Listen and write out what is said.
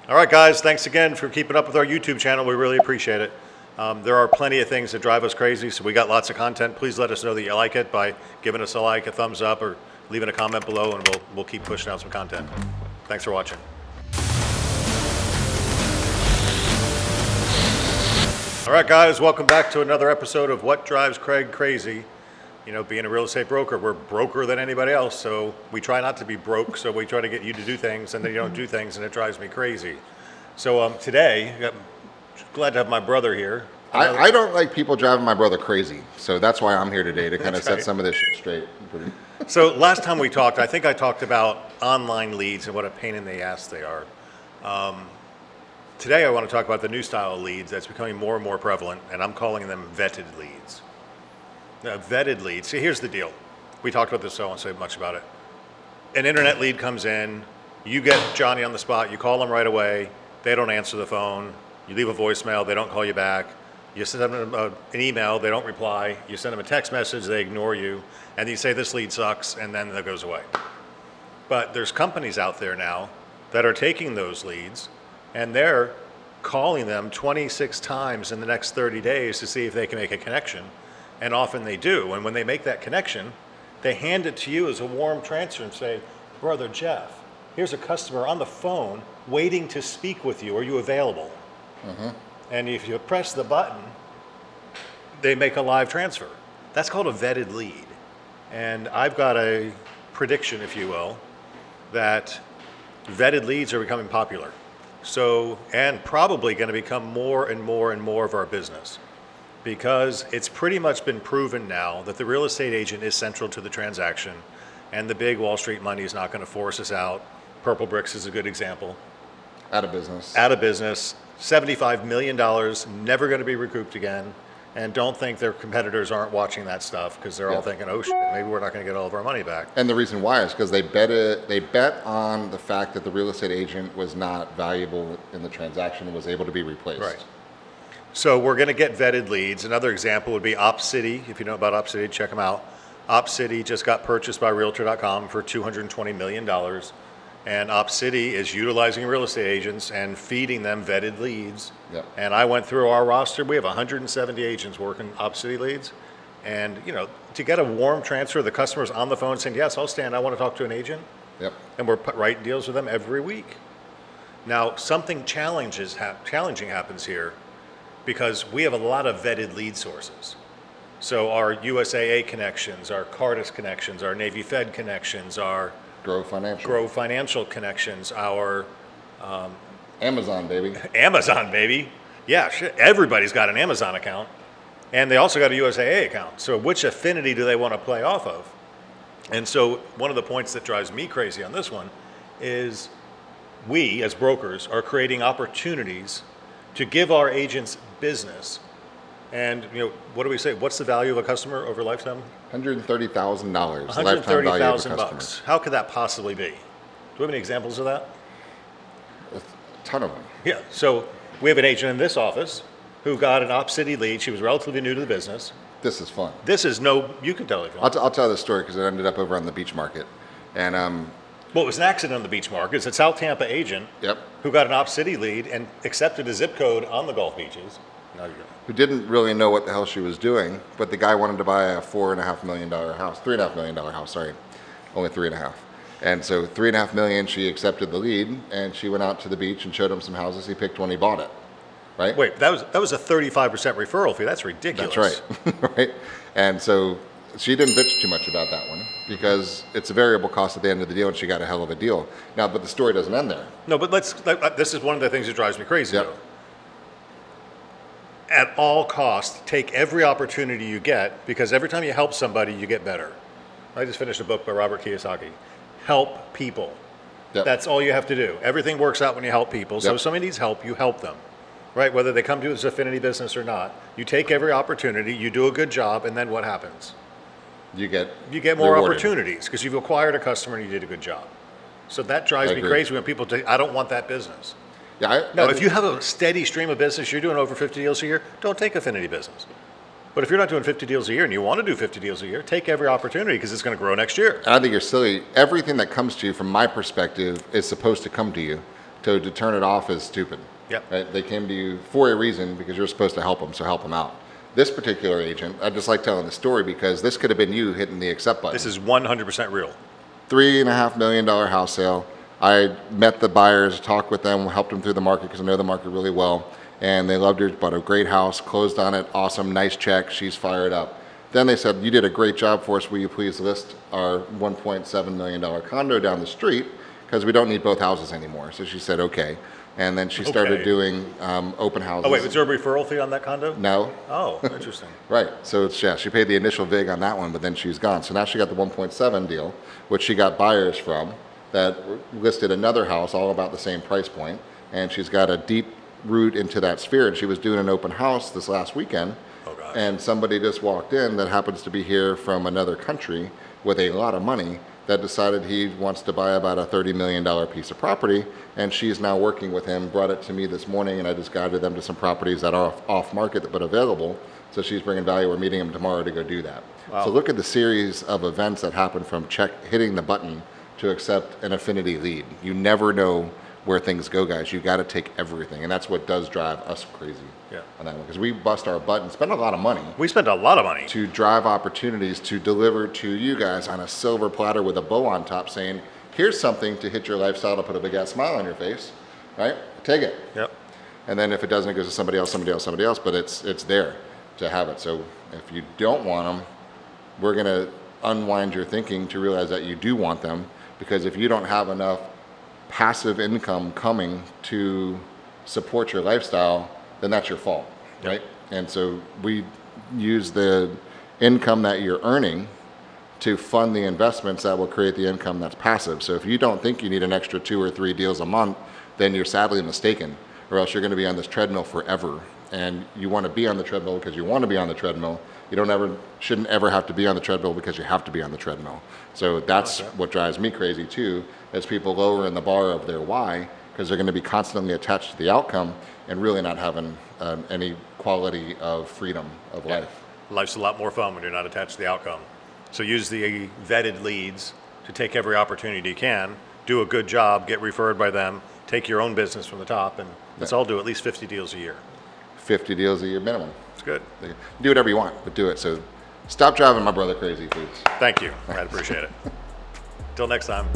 All right, guys, thanks again for keeping up with our YouTube channel. We really appreciate it. There are plenty of things that drive us crazy, so we got lots of content. Please let us know that you like it by giving us a like, a thumbs up, or leaving a comment below, and we'll keep pushing out some content. Thanks for watching. All right, guys, welcome back to another episode of What Drives Craig Crazy. You know, being a real estate broker, we're broker than anybody else, so we try not to be broke, so we try to get you to do things, and then you don't do things, and it drives me crazy. So today, I'm glad to have my brother here. I don't like people driving my brother crazy, so that's why I'm here today, to kind of set some of this shit straight. So last time we talked, I think I talked about online leads and what a pain in the ass they are. Today I want to talk about the new style of leads that's becoming more and more prevalent, and I'm calling them vetted leads. Now, vetted leads. See, here's the deal. We talked about this, so I won't say much about it. An internet lead comes in, you get Johnny on the spot, you call them right away, they don't answer the phone, you leave a voicemail, they don't call you back, you send them an email, they don't reply, you send them a text message, they ignore you, and you say this lead sucks, and then it goes away. But there's companies out there now that are taking those leads, and they're calling them 26 times in the next 30 days to see if they can make a connection. And often they do. And when they make that connection, they hand it to you as a warm transfer and say, Brother Jeff, here's a customer on the phone waiting to speak with you. Are you available? And if you press the button, they make a live transfer. That's called a vetted lead. And I've got a prediction, if you will, that vetted leads are becoming popular. So, and probably going to become more and more and more of our business. Because it's pretty much been proven now that the real estate agent is central to the transaction, and the big Wall Street money is not going to force us out. Purple Bricks is a good example. Out of business. Out of business. $75 million, never going to be recouped again. And don't think their competitors aren't watching that stuff, because they're all thinking, oh shit, maybe we're not going to get all of our money back. And the reason why is because they bet on the fact that the real estate agent was not valuable in the transaction and was able to be replaced. Right. So we're going to get vetted leads. Another example would be OpCity. If you know about OpCity, check them out. OpCity just got purchased by Realtor.com for $220 million. And OpCity is utilizing real estate agents and feeding them vetted leads. Yep. And I went through our roster. We have 170 agents working OpCity leads. And, you know, to get a warm transfer, the customer's on the phone saying, yes, I'll stand. I want to talk to an agent. Yep. And we're writing deals with them every week. Now, something challenging happens here, because we have a lot of vetted lead sources. So our USAA connections, our Cardis connections, our Navy Fed connections, our Grow Financial connections, our Amazon, baby. Amazon, baby. Yeah, shit. Everybody's got an Amazon account. And they also got a USAA account. So which affinity do they want to play off of? And so one of the points that drives me crazy on this one is we, as brokers, are creating opportunities to give our agents business. And, you know, what do we say? What's the value of a customer over lifetime? $130,000 lifetime value of a $130,000. How could that possibly be? Do we have any examples of that? A ton of them. Yeah. So we have an agent in this office who got an OpCity lead. She was relatively new to the business. This is fun. This is you can tell if you want. I'll tell this story because it ended up over on the beach market. And well, it was an accident on the beach market. It's a South Tampa agent who got an OpCity lead and accepted a zip code on the Gulf beaches. Who didn't really know what the hell she was doing, but the guy wanted to buy a $4.5 million house, $3.5 million house, sorry, only 3.5. And so $3.5 million, she accepted the lead, and she went out to the beach and showed him some houses. He picked one, he bought it, right? Wait, that was a 35% referral fee. That's ridiculous. That's right, right? And so she didn't bitch too much about that one because it's a variable cost at the end of the deal, and she got a hell of a deal. Now, but the story doesn't end there. No, but this is one of the things that drives me crazy, though. At all costs, take every opportunity you get, because every time you help somebody, you get better. I just finished a book by Robert Kiyosaki. Help people. That's all you have to do. Everything works out when you help people. So if somebody needs help, you help them, right? Whether they come to this affinity business or not. You take every opportunity, you do a good job, and then what happens? You get more rewarded. Opportunities, because you've acquired a customer and you did a good job. So that drives me crazy when people say, I don't want that business. Yeah, if you have a steady stream of business, you're doing over 50 deals a year, don't take affinity business. But if you're not doing 50 deals a year and you want to do 50 deals a year, take every opportunity, because it's going to grow next year. And I think you're silly. Everything that comes to you, from my perspective, is supposed to come to you. to turn it off is stupid. Yep. Right? They came to you for a reason because you're supposed to help them, so help them out. This particular agent, I just like telling the story because this could have been you hitting the accept button. This is 100% real. $3.5 million house sale. I met the buyers, talked with them, helped them through the market because I know the market really well. And they loved her, bought a great house, closed on it, awesome, nice check, she's fired up. Then they said, you did a great job for us, will you please list our $1.7 million condo down the street because we don't need both houses anymore. So she said, okay. And then she started doing open houses. Oh wait, was there a referral fee on that condo? No. Oh, interesting. Right. So it's, yeah, she paid the initial vig on that one, but then she's gone. So now she got the 1.7 deal, which she got buyers from that listed another house all about the same price point. And she's got a deep root into that sphere. And she was doing an open house this last weekend. Oh, gosh. And somebody just walked in that happens to be here from another country with a lot of money that decided he wants to buy about a $30 million piece of property, and she's now working with him, brought it to me this morning, and I just guided them to some properties that are off market but available, so she's bringing value. We're meeting him tomorrow to go do that. Wow. So look at the series of events that happen from hitting the button to accept an affinity lead. You never know where things go, guys. You got to take everything, and that's what does drive us crazy. Yeah. On that one, because we bust our butt and spend a lot of money We spent a lot of money. to drive opportunities to deliver to you guys on a silver platter with a bow on top saying, here's something to hit your lifestyle to put a big ass smile on your face, right? Take it. Yep. And then if it doesn't, it goes to somebody else, but it's there to have it. So if you don't want them, we're going to unwind your thinking to realize that you do want them, because if you don't have enough passive income coming to support your lifestyle, then that's your fault, right? And so we use the income that you're earning to fund the investments that will create the income that's passive. So if you don't think you need an extra 2 or 3 deals a month, then you're sadly mistaken, or else you're going to be on this treadmill forever. And you want to be on the treadmill because you want to be on the treadmill. You shouldn't ever have to be on the treadmill because you have to be on the treadmill. So that's what drives me crazy too, is people lower in the bar of their why because they're going to be constantly attached to the outcome and really not having any quality of freedom of life. Life's a lot more fun when you're not attached to the outcome. So use the vetted leads to take every opportunity you can, do a good job, get referred by them, take your own business from the top, and let's all do at least 50 deals a year. 50 deals a year minimum. It's good. Do whatever you want, but do it. So stop driving my brother crazy, please. Thank you. I appreciate it. Till next time.